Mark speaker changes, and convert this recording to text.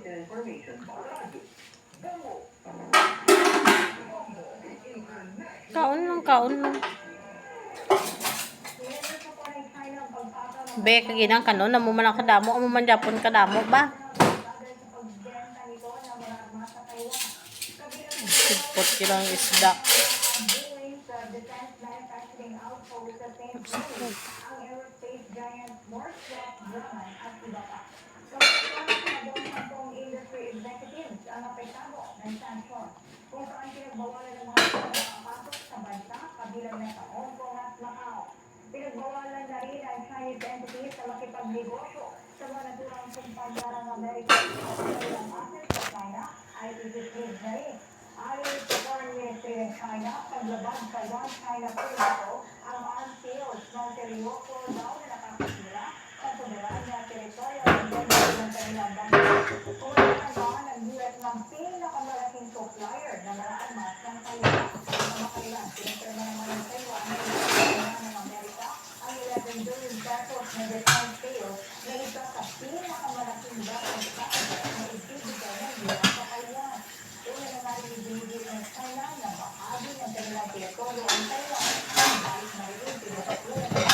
Speaker 1: Kaon lang, kaon lang. Be, kaginang kanon, namo man ang kadamo, amo man Japon kadamo ba? Sipot kilang isda.
Speaker 2: Kung saan pinagbawalan ng mga nakapasok sa bansa kabilang na sa Hong Kong at Macau. Pinagbawalan na rin ang Chinese entities na makipagnegosyo sa mga naturang kumpanya ng Amerika at kanilang assets sa China ay i-dismiss na rin. Ayon sa Foreign Ministry ng China, paglabag sa One China Policy, ang arms sales ng seryoso daw na nakakasira sa soberanya teritoryo ng kanilang bansa. Kumalang ang US ng pinakamalaking supplier ng mga armas ng Taiwan. Ang makailan, pinipirma naman ng Taiwan na ilang ng Amerika ang 11 billion pesos na defense sales na isa sa pinakamalaking weapons na ibibigay ng US sa Taiwan. Una na nga rin ibinigay ng China na bahagi ng kanilang teritoryo ang Taiwan. Ang balik na rin pinapatuloy